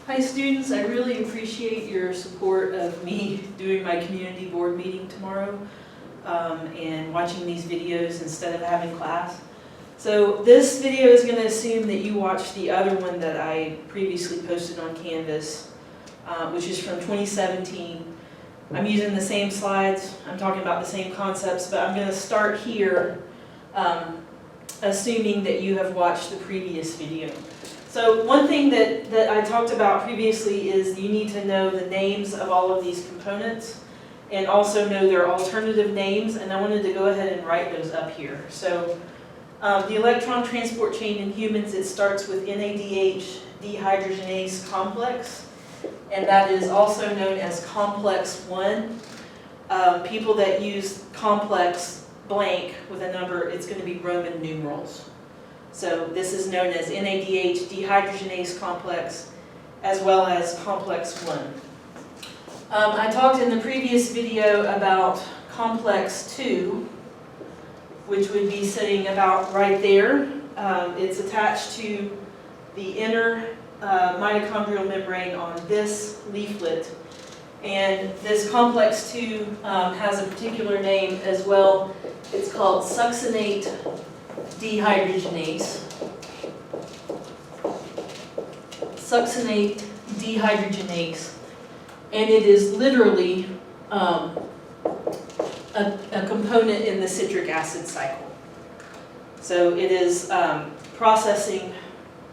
Hi students, I really appreciate your support of me doing my community board meeting tomorrow and watching these videos instead of having class. So this video is going to assume that you watched the other one that I previously posted on Canvas, which is from 2017. I'm using the same slides, I'm talking about the same concepts, but I'm going to start here assuming that you have watched the previous video. So one thing that I talked about previously is you need to know the names of all of these components and also know their alternative names, and I wanted to go ahead and write those up here. So the electron transport chain in humans, it starts with NADH dehydrogenase complex, and that is also known as complex 1. People that use complex blank with a number, it's going to be Roman numerals. So this is known as NADH dehydrogenase complex, as well as complex 1. I talked in the previous video about complex 2, which would be sitting about right there. It's attached to the inner mitochondrial membrane on this leaflet. And this complex 2 has a particular name as well. It's called succinate dehydrogenase. Succinate dehydrogenase. And it is literally a component in the citric acid cycle. So it is processing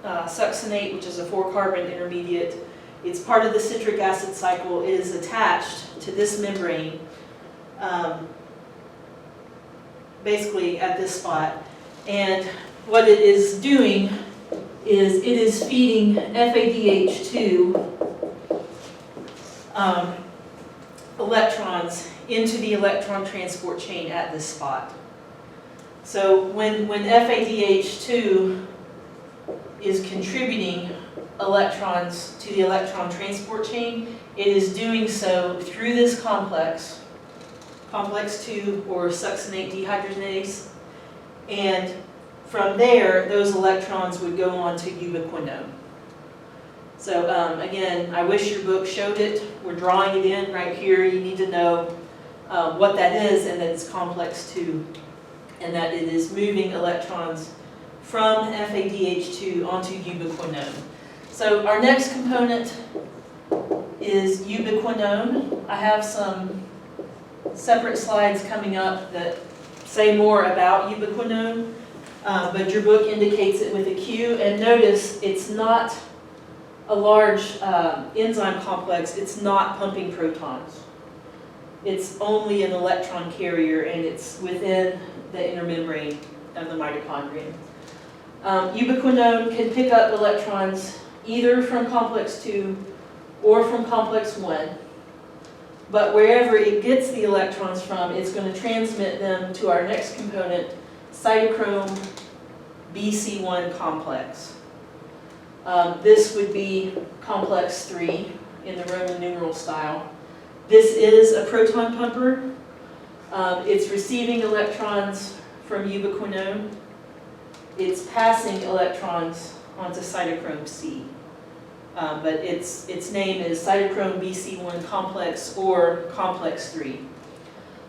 succinate, which is a 4-carbon intermediate. It's part of the citric acid cycle. It is attached to this membrane, basically at this spot. And what it is doing is it is feeding FADH2 electrons into the electron transport chain at this spot. So when FADH2 is contributing electrons to the electron transport chain, it is doing so through this complex, complex 2 or succinate dehydrogenase, and from there those electrons would go on to ubiquinone. So again, I wish your book showed it. We're drawing it in right here. You need to know what that is, and that it's complex 2, and that it is moving electrons from FADH2 onto ubiquinone. So our next component is ubiquinone. I have some separate slides coming up that say more about ubiquinone, but your book indicates it with a Q. And notice it's not a large enzyme complex. It's not pumping protons. It's only an electron carrier, and it's within the inner membrane of the mitochondrion. Ubiquinone can pick up electrons either from complex 2 or from complex 1. But wherever it gets the electrons from, it's going to transmit them to our next component, cytochrome BC1 complex. This would be complex 3 in the Roman numeral style. This is a proton pumper. It's receiving electrons from ubiquinone. It's passing electrons onto cytochrome C. But its name is cytochrome BC1 complex or complex 3.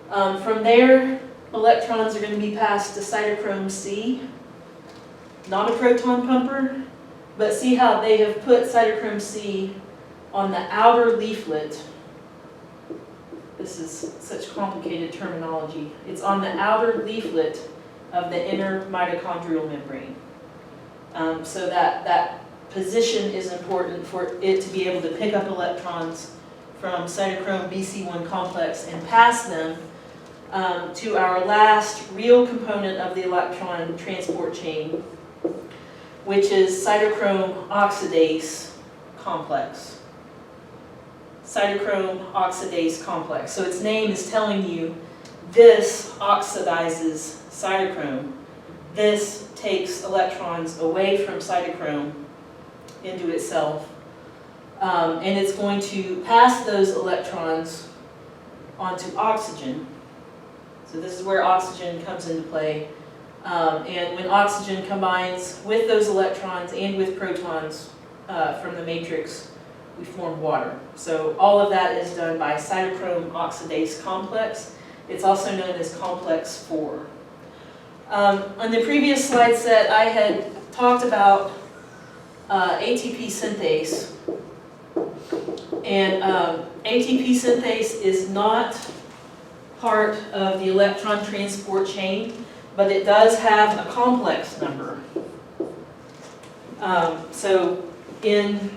From there, electrons are going to be passed to cytochrome C, not a proton pumper, but see how they have put cytochrome C on the outer leaflet. This is such complicated terminology. It's on the outer leaflet of the inner mitochondrial membrane. So that position is important for it to be able to pick up electrons from cytochrome BC1 complex and pass them to our last real component of the electron transport chain, which is cytochrome oxidase complex. Cytochrome oxidase complex. So its name is telling you this oxidizes cytochrome. This takes electrons away from cytochrome into itself, and it's going to pass those electrons onto oxygen. So this is where oxygen comes into play. And when oxygen combines with those electrons and with protons from the matrix, we form water. So all of that is done by cytochrome oxidase complex. It's also known as complex 4. On the previous slide set, I had talked about ATP synthase. And ATP synthase is not part of the electron transport chain, but it does have a complex number. So in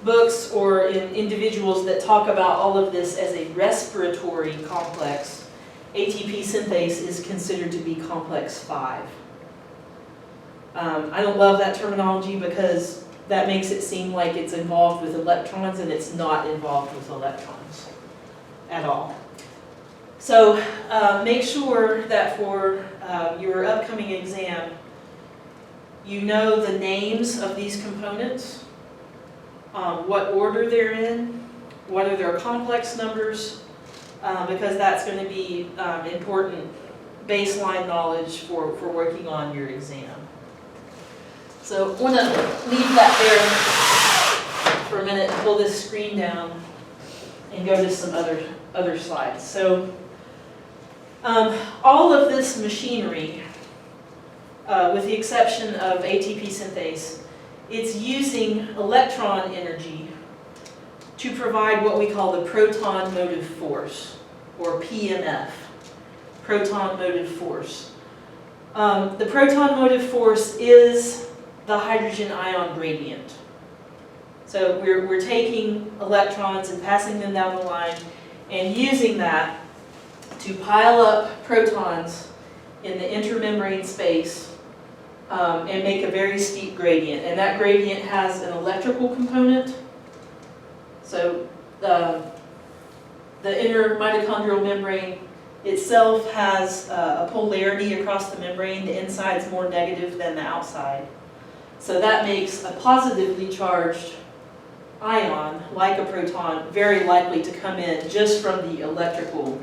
books or in individuals that talk about all of this as a respiratory complex, ATP synthase is considered to be complex 5. I don't love that terminology because that makes it seem like it's involved with electrons, and it's not involved with electrons at all. So make sure that for your upcoming exam, you know the names of these components, what order they're in, what are their complex numbers, because that's going to be important baseline knowledge for working on your exam. So I want to leave that there for a minute, pull this screen down, and go to some other slides. So all of this machinery, with the exception of ATP synthase, it's using electron energy to provide what we call the proton motive force, or PMF, proton motive force. The proton motive force is the hydrogen ion gradient. So we're taking electrons and passing them down the line and using that to pile up protons in the intermembrane space and make a very steep gradient. And that gradient has an electrical component. So the inner mitochondrial membrane itself has a polarity across the membrane. The inside's more negative than the outside. So that makes a positively charged ion, like a proton, very likely to come in just from the electrical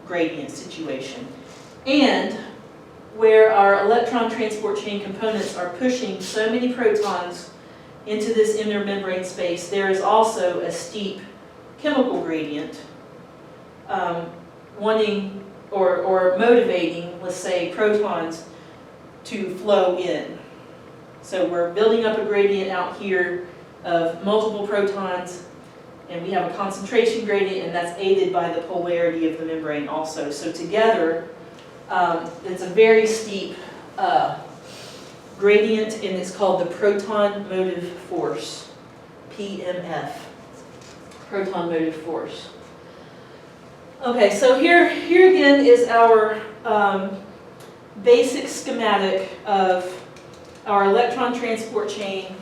gradient situation. And where our electron transport chain components are pushing so many protons into this inner membrane space, there is also a steep chemical gradient wanting or motivating, let's say, protons to flow in. So we're building up a gradient out here of multiple protons, and we have a concentration gradient, and that's aided by the polarity of the membrane also. So together, it's a very steep gradient, and it's called the proton motive force, PMF, proton motive force. Okay, so here again is our basic schematic of our electron transport chain.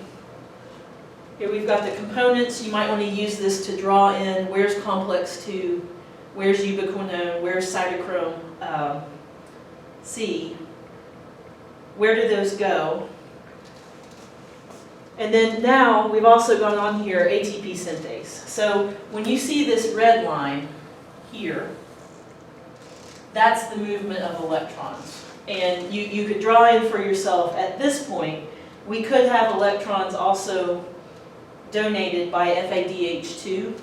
Here we've got the components. You might want to use this to draw in where's complex 2, where's ubiquinone, where's cytochrome C. Where do those go? And then now we've also gone on here ATP synthase. So when you see this red line here, that's the movement of electrons. And you could draw in for yourself at this point. We could have electrons also donated by FADH2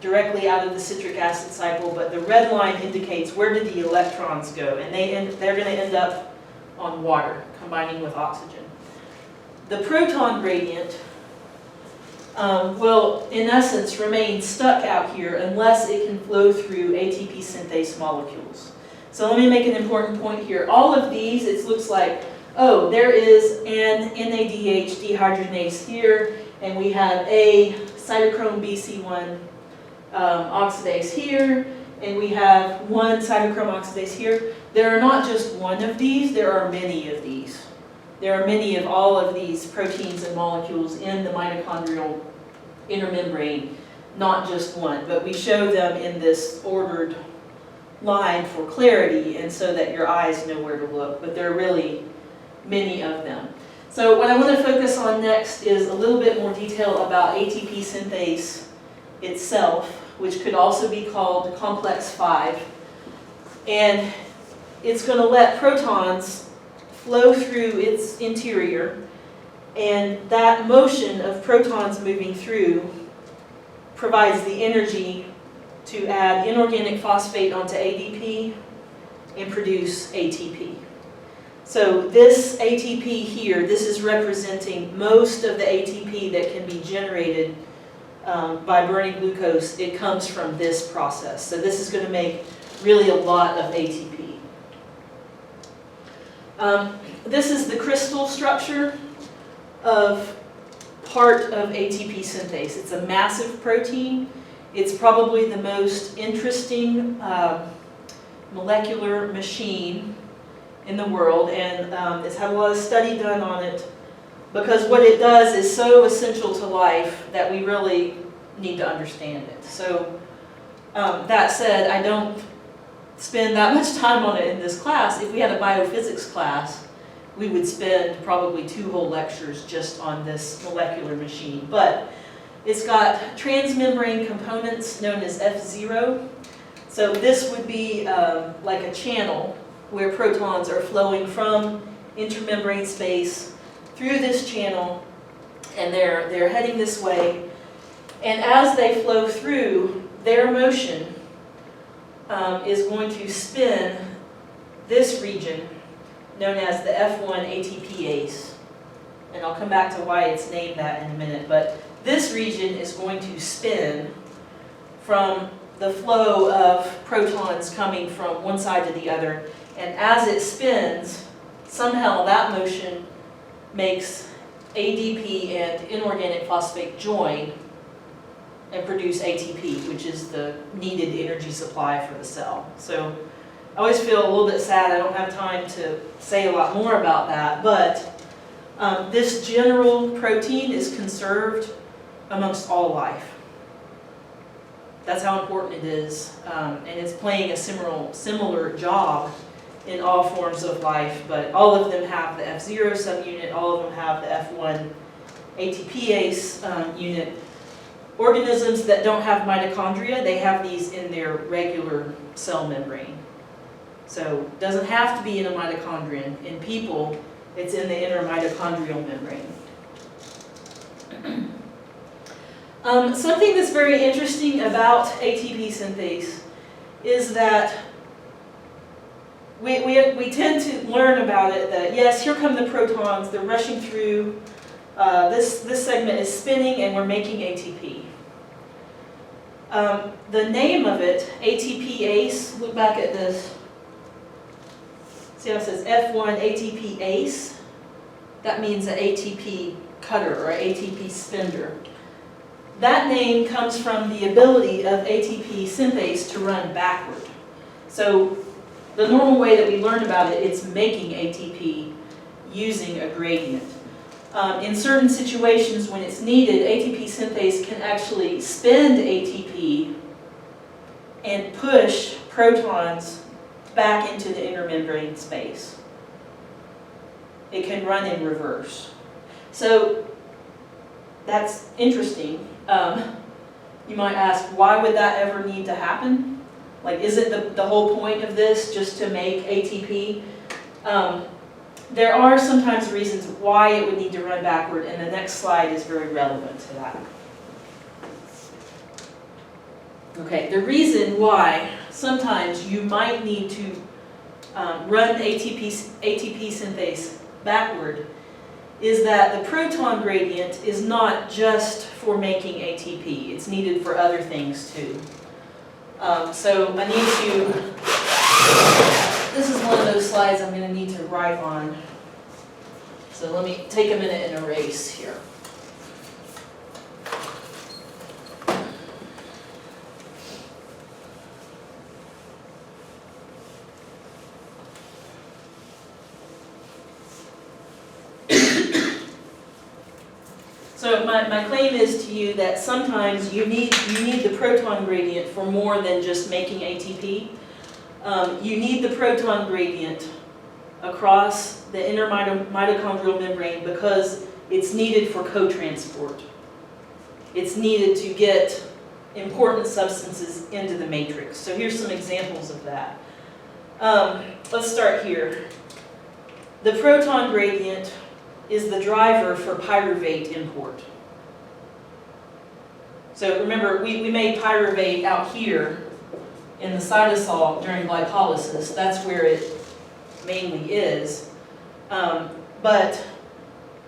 directly out of the citric acid cycle, but the red line indicates where did the electrons go, and they're going to end up on water, combining with oxygen. The proton gradient will, in essence, remain stuck out here unless it can flow through ATP synthase molecules. So let me make an important point here. All of these, it looks like, oh, there is an NADH dehydrogenase here, and we have a cytochrome BC1 oxidase here, and we have one cytochrome oxidase here. There are not just one of these, there are many of these. There are many of all of these proteins and molecules in the mitochondrial inner membrane, not just one, but we show them in this ordered line for clarity and so that your eyes know where to look, but there are really many of them. So what I want to focus on next is a little bit more detail about ATP synthase itself, which could also be called complex 5. And it's going to let protons flow through its interior And that motion of protons moving through provides the energy to add inorganic phosphate onto ADP and produce ATP. So this ATP here, this is representing most of the ATP that can be generated by burning glucose. It comes from this process. So this is going to make really a lot of ATP. This is the crystal structure of part of ATP synthase. It's a massive protein. It's probably the most interesting molecular machine in the world, and it's had a lot of study done on it because what it does is so essential to life that we really need to understand it. So that said, I don't spend that much time on it in this class. If we had a biophysics class, we would spend probably 2 whole lectures just on this molecular machine. But it's got transmembrane components known as F0. So this would be like a channel where protons are flowing from intermembrane space through this channel, and they're heading this way. And as they flow through, their motion is going to spin this region known as the F1 ATPase. And I'll come back to why it's named that in a minute. But this region is going to spin from the flow of protons coming from one side to the other. And as it spins, somehow that motion makes ADP and inorganic phosphate join and produce ATP, which is the needed energy supply for the cell. So I always feel a little bit sad I don't have time to say a lot more about that, but this general protein is conserved amongst all life. That's how important it is, and it's playing a similar job in all forms of life, but all of them have the F0 subunit, all of them have the F1 ATPase unit. Organisms that don't have mitochondria, they have these in their regular cell membrane. So it doesn't have to be in a mitochondrion. In people, it's in the inner mitochondrial membrane. Something that's very interesting about ATP synthase is that we tend to learn about it that, yes, here come the protons, they're rushing through, this segment is spinning and we're making ATP. The name of it, ATPase, look back at this. See how it says F1 ATPase? That means an ATP cutter or ATP spindle. That name comes from the ability of ATP synthase to run backward. So the normal way that we learn about it, it's making ATP using a gradient. In certain situations when it's needed, ATP synthase can actually spend ATP and push protons back into the intermembrane space. It can run in reverse. So that's interesting. You might ask, why would that ever need to happen? Like, isn't the whole point of this just to make ATP? There are sometimes reasons why it would need to run backward, and the next slide is very relevant to that. Okay, the reason why sometimes you might need to run ATP synthase backward is that the proton gradient is not just for making ATP. It's needed for other things too. So I need to, this is one of those slides I'm going to need to write on. So let me take a minute and erase here. So my claim is to you that sometimes you need the proton gradient for more than just making ATP. You need the proton gradient across the inner mitochondrial membrane because it's needed for co-transport. It's needed to get important substances into the matrix. So here's some examples of that. Let's start here. The proton gradient is the driver for pyruvate import. So remember, we made pyruvate out here in the cytosol during glycolysis. That's where it mainly is. But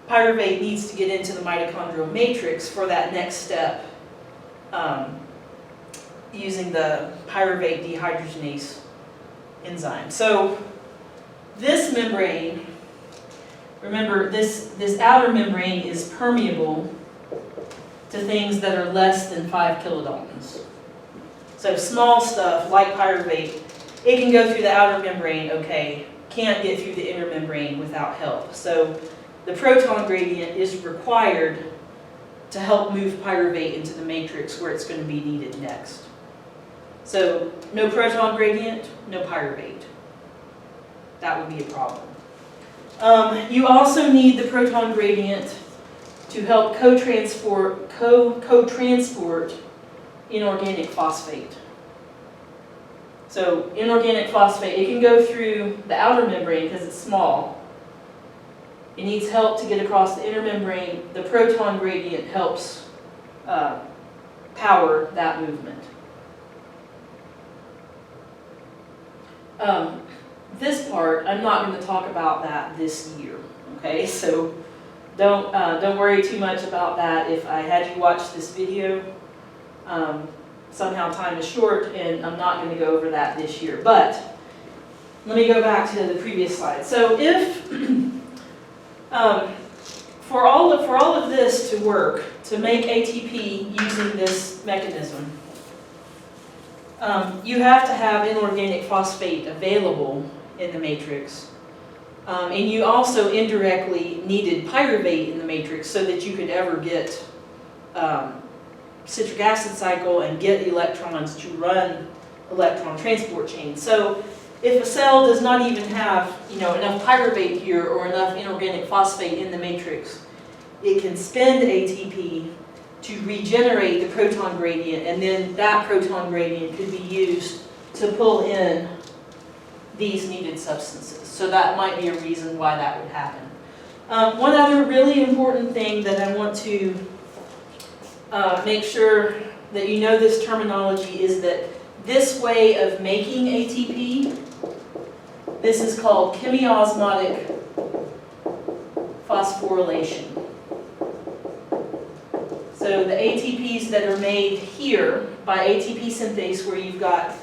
pyruvate needs to get into the mitochondrial matrix for that next step using the pyruvate dehydrogenase enzyme. So this membrane, remember this outer membrane is permeable to things that are less than 5 kilodaltons. So small stuff like pyruvate, it can go through the outer membrane, okay, can't get through the inner membrane without help. So the proton gradient is required to help move pyruvate into the matrix where it's going to be needed next. So no proton gradient, no pyruvate. That would be a problem. You also need the proton gradient to help co-transport inorganic phosphate. So inorganic phosphate, it can go through the outer membrane because it's small. It needs help to get across the inner membrane. The proton gradient helps power that movement. This part, I'm not going to talk about that this year, okay? So don't worry too much about that. If I had you watch this video, somehow time is short and I'm not going to go over that this year. But let me go back to the previous slide. So if, for all of this to work, to make ATP using this mechanism, you have to have inorganic phosphate available in the matrix. And you also indirectly needed pyruvate in the matrix so that you could ever get citric acid cycle and get electrons to run electron transport chains. So if a cell does not even have enough pyruvate here or enough inorganic phosphate in the matrix, it can spend ATP to regenerate the proton gradient, and then that proton gradient could be used to pull in these needed substances. So that might be a reason why that would happen. One other really important thing that I want to make sure that you know this terminology is that this way of making ATP, this is called chemiosmotic phosphorylation. So the ATPs that are made here by ATP synthase, where you've got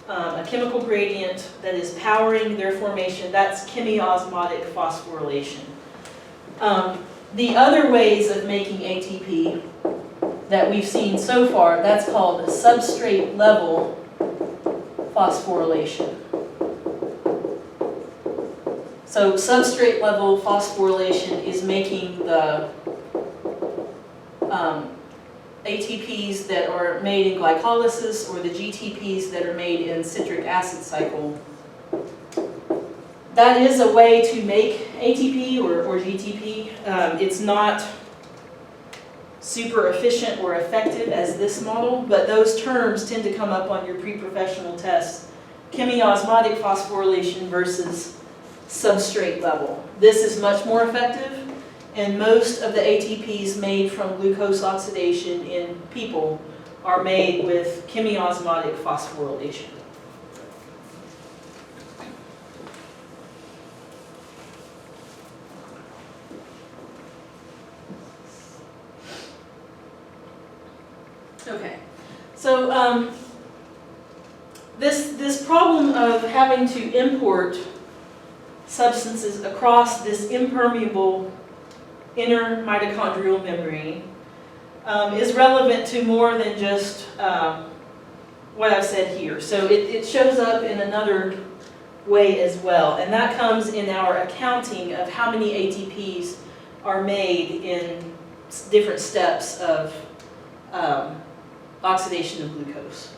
a chemical gradient that is powering their formation, that's chemiosmotic phosphorylation. The other ways of making ATP that we've seen so far, that's called substrate level phosphorylation. So substrate level phosphorylation is making the ATPs that are made in glycolysis or the GTPs that are made in citric acid cycle. That is a way to make ATP or GTP. It's not super efficient or effective as this model, but those terms tend to come up on your pre-professional tests. Chemiosmotic phosphorylation versus substrate level. This is much more effective, and most of the ATPs made from glucose oxidation in people are made with chemiosmotic phosphorylation. Okay, so this problem of having to import substances across this impermeable inner mitochondrial membrane is relevant to more than just what I've said here. So it shows up in another way as well, and that comes in our accounting of how many ATPs are made in different steps of oxidation of glucose.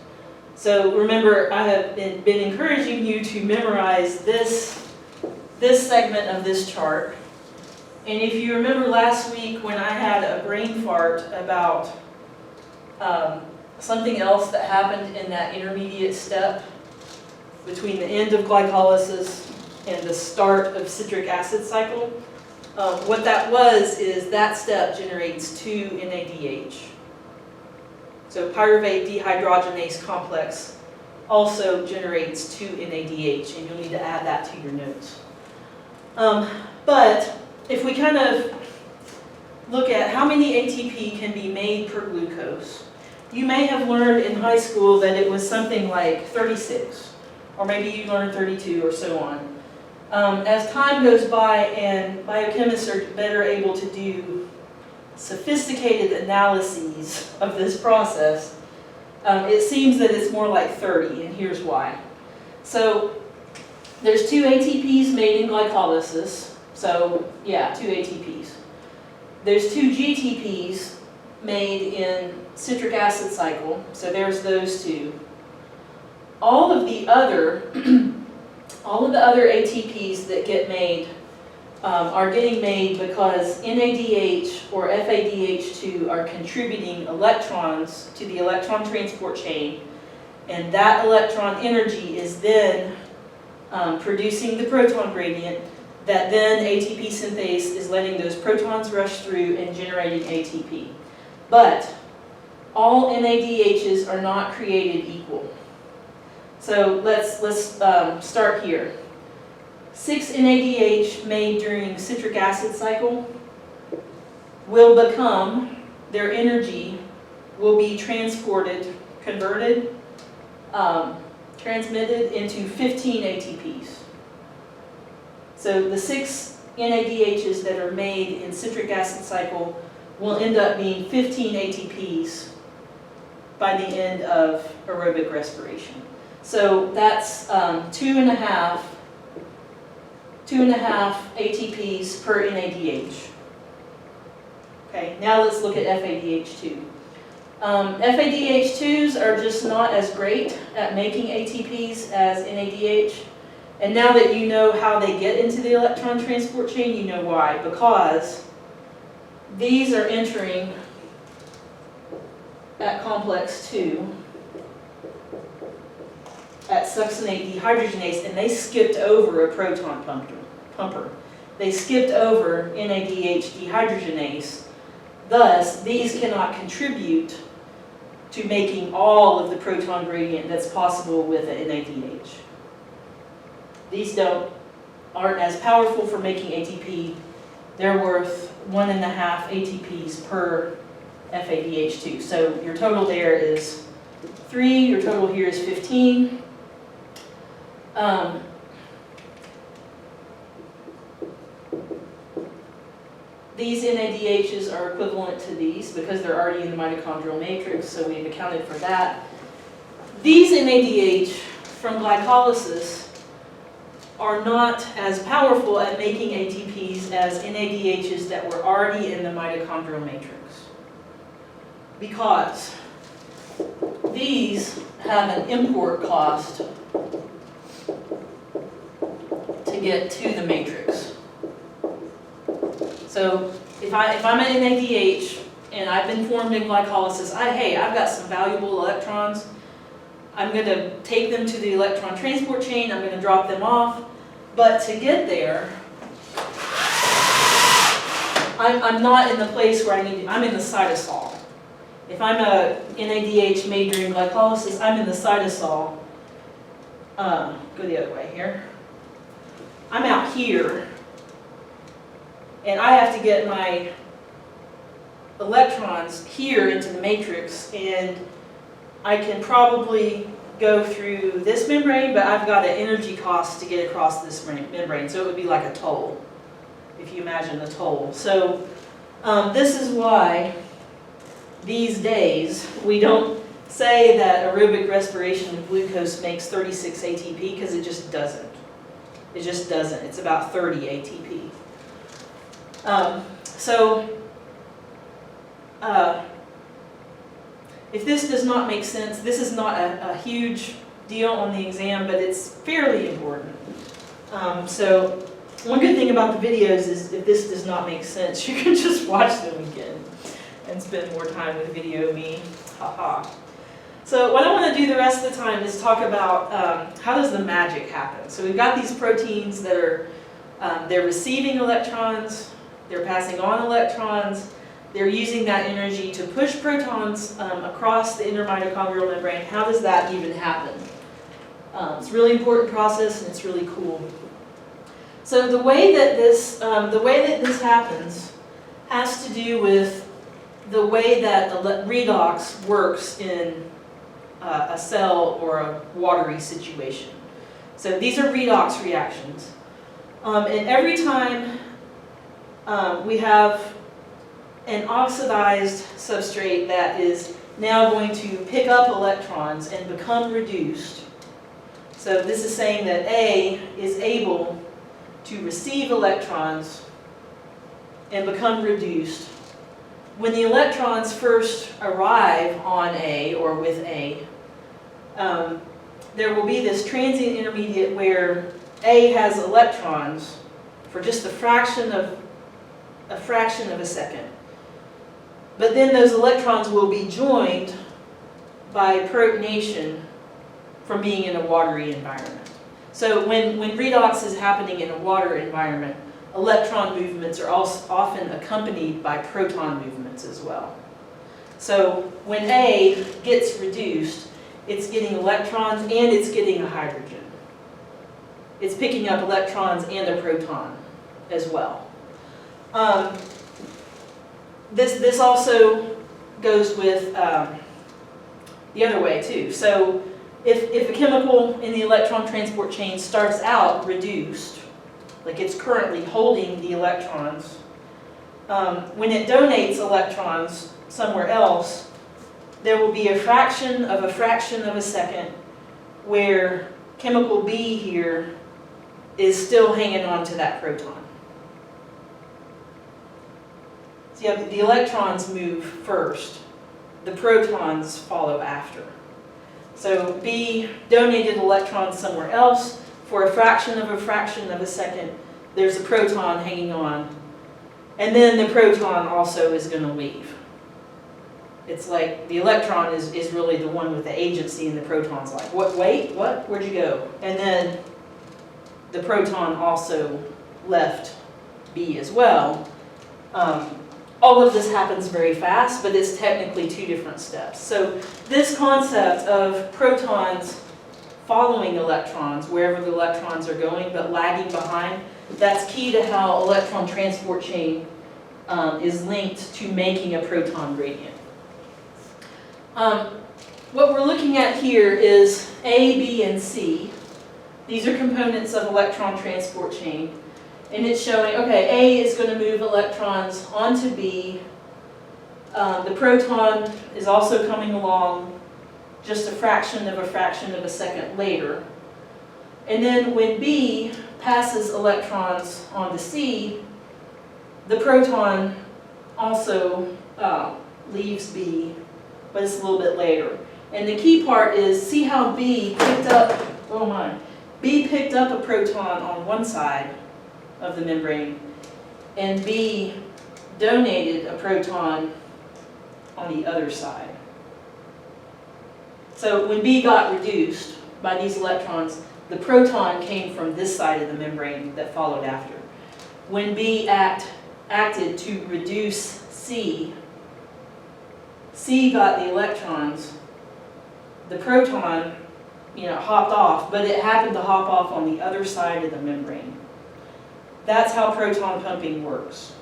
So remember, I have been encouraging you to memorize this segment of this chart. And if you remember last week when I had a brain fart about something else that happened in that intermediate step between the end of glycolysis and the start of citric acid cycle, What that was is that step generates 2 NADH. So pyruvate dehydrogenase complex also generates 2 NADH, and you'll need to add that to your notes. But if we kind of look at how many ATP can be made per glucose, you may have learned in high school that it was something like 36, or maybe you learned 32 or so on. As time goes by and biochemists are better able to do sophisticated analyses of this process, it seems that it's more like 30, and here's why. So there's 2 ATPs made in glycolysis, so yeah, 2 ATPs. There's 2 GTPs made in citric acid cycle, so there's those 2. All of the other ATPs that get made are getting made because NADH or FADH2 are contributing electrons to the electron transport chain, and that electron energy is then producing the proton gradient that then ATP synthase is letting those protons rush through and generating ATP. But all NADHs are not created equal. So let's start here. 6 NADH made during citric acid cycle will become, their energy will be transported, converted, transmitted into 15 ATPs. So the 6 NADHs that are made in citric acid cycle will end up being 15 ATPs by the end of aerobic respiration. So that's 2.5 ATPs per NADH. Okay, now let's look at FADH2. FADH2s are just not as great at making ATPs as NADH. And now that you know how they get into the electron transport chain, you know why. Because these are entering at complex 2 at succinate dehydrogenase, and they skipped over a proton pumper. They skipped over NADH dehydrogenase. Thus, these cannot contribute to making all of the proton gradient that's possible with an NADH. These aren't as powerful for making ATP. They're worth 1.5 ATPs per FADH2. So your total there is 3, your total here is 15. These NADHs are equivalent to these because they're already in the mitochondrial matrix, so we've accounted for that. These NADH from glycolysis are not as powerful at making ATPs as NADHs that were already in the mitochondrial matrix, because these have an import cost to get to the matrix. So if I'm an NADH and I've been formed in glycolysis, hey, I've got some valuable electrons. I'm going to take them to the electron transport chain. I'm going to drop them off. But to get there, I'm not in the place where I need to. I'm in the cytosol. If I'm a NADH made during glycolysis, I'm in the cytosol. Go the other way here. I'm out here, and I have to get my electrons here into the matrix, and I can probably go through this membrane, but I've got an energy cost to get across this membrane, so it would be like a toll, if you imagine a toll. So this is why these days we don't say that aerobic respiration of glucose makes 36 ATP, because it just doesn't. It just doesn't. It's about 30 ATP. If this does not make sense, this is not a huge deal on the exam, but it's fairly important. So one good thing about the videos is if this does not make sense, you can just watch them again and spend more time with video me. Haha. So what I want to do the rest of the time is talk about how does the magic happen. So we've got these proteins that are they're receiving electrons they're passing on electrons, they're using that energy to push protons across the intermitochondrial membrane. How does that even happen? It's a really important process and it's really cool. So the way that this happens has to do with the way that redox works in a cell or a watery situation. So these are redox reactions. And every time we have an oxidized substrate that is now going to pick up electrons and become reduced. So this is saying that A is able to receive electrons and become reduced. When the electrons first arrive on A or with A, there will be this transient intermediate where A has electrons for just a fraction of a second. But then those electrons will be joined by protonation from being in a watery environment. So when redox is happening in a water environment, electron movements are also often accompanied by proton movements as well. So when A gets reduced, it's getting electrons and it's getting a hydrogen. It's picking up electrons and a proton as well. This also goes with the other way too. So if a chemical in the electron transport chain starts out reduced, like it's currently holding the electrons, when it donates electrons somewhere else, there will be a fraction of a second where chemical B here is still hanging on to that proton. So you have the electrons move first, the protons follow after. So B donated electrons somewhere else. For a fraction of a second, there's a proton hanging on. And then the proton also is going to leave. It's like the electron is really the one with the agency and the proton's like, what, wait, what, where'd you go? And then the proton also left B as well. All of this happens very fast, but it's technically two different steps. So this concept of protons following electrons wherever the electrons are going, but lagging behind, that's key to how electron transport chain is linked to making a proton gradient. What we're looking at here is A, B, and C. These are components of electron transport chain. And it's showing, okay, A is going to move electrons onto B. The proton is also coming along just a fraction of a second later. And then when B passes electrons onto C, the proton also leaves B, but it's a little bit later. And the key part is, see how B picked up, B picked up a proton on one side of the membrane, and B donated a proton on the other side. So when B got reduced by these electrons, the proton came from this side of the membrane that followed after. When B acted to reduce C, C got the electrons, the proton, hopped off, but it happened to hop off on the other side of the membrane. That's how proton pumping works.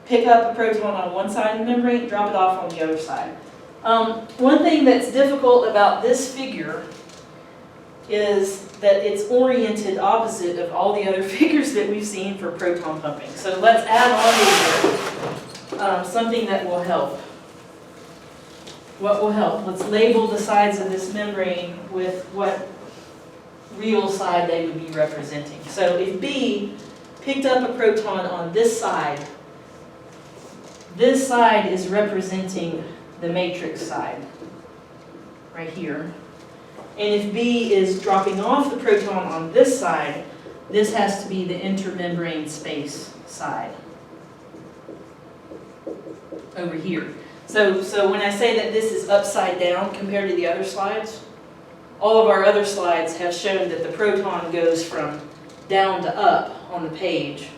Pick up a proton on one side of the membrane, drop it off on the other side. One thing that's difficult about this figure is that it's oriented opposite of all the other figures that we've seen for proton pumping. So let's add on here something that will help. What will help? Let's label the sides of this membrane with what real side they would be representing. So if B picked up a proton on this side is representing the matrix side, right here. And if B is dropping off the proton on this side, this has to be the intermembrane space side, over here. So when I say that this is upside down compared to the other slides, all of our other slides have shown that the proton goes from down to up on the page.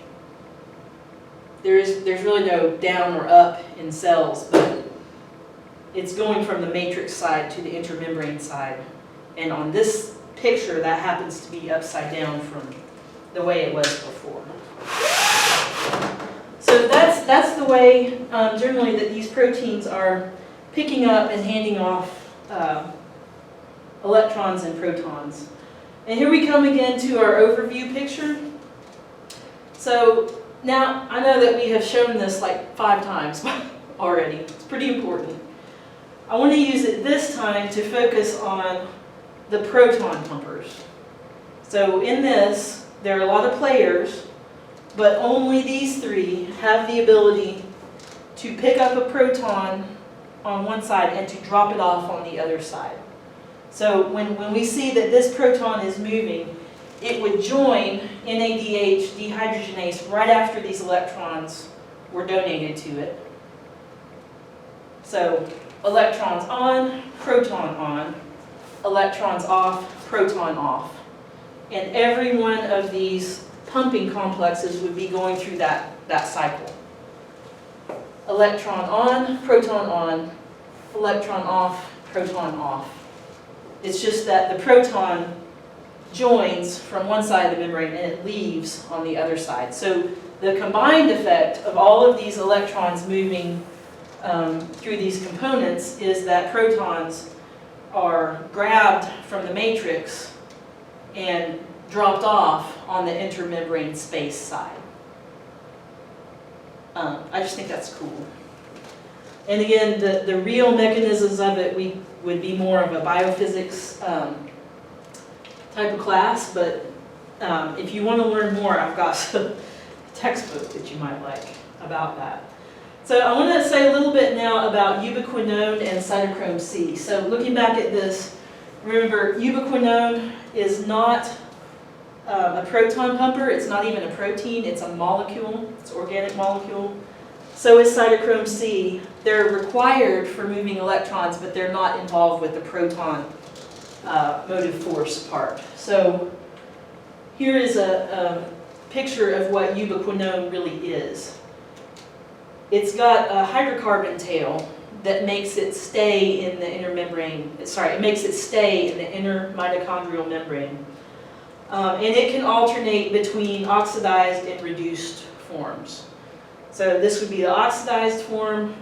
there's really no down or up in cells, but it's going from the matrix side to the intermembrane side. And on this picture, that happens to be upside down from the way it was before. So that's the way generally that these proteins are picking up and handing off electrons and protons. And here we come again to our overview picture. So now I know that we have shown this like 5 times already. It's pretty important. I want to use it this time to focus on the proton pumpers. So in this, there are a lot of players, but only these 3 have the ability to pick up a proton on one side and to drop it off on the other side. So when we see that this proton is moving, it would join NADH dehydrogenase right after these electrons were donated to it. So electrons on, electrons off, proton off. And every one of these pumping complexes would be going through that cycle. Electron on, electron off, proton off. It's just that the proton joins from one side of the membrane and it leaves on the other side. So the combined effect of all of these electrons moving through these components is that protons are grabbed from the matrix and dropped off on the intermembrane space side. I just think that's cool. And again, the real mechanisms of it would be more of a biophysics type of class, but if you want to learn more, I've got a textbook that you might like about that. So I want to say a little bit now about ubiquinone and cytochrome C. So looking back at this, remember ubiquinone is not a proton pumper. It's not even a protein. It's a molecule. It's an organic molecule. So is cytochrome C. They're required for moving electrons, but they're not involved with the proton motive force part. So here is a picture of what ubiquinone really is. It's got a hydrocarbon tail that makes it stay in the intermembrane. Sorry, it makes it stay in the inner mitochondrial membrane. And it can alternate between oxidized and reduced forms. So this would be the oxidized form.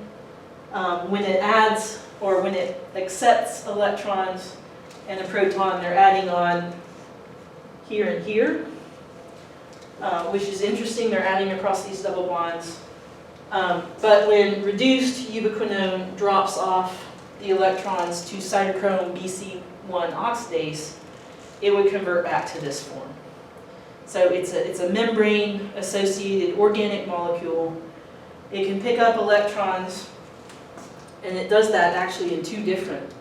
When it adds, or when it accepts electrons and a proton, they're adding on here and here, which is interesting. They're adding across these double bonds. But when reduced, ubiquinone drops off the electrons to cytochrome BC1 oxidase, it would convert back to this form. So it's a membrane-associated organic molecule. It can pick up electrons, and it does that actually in 2 different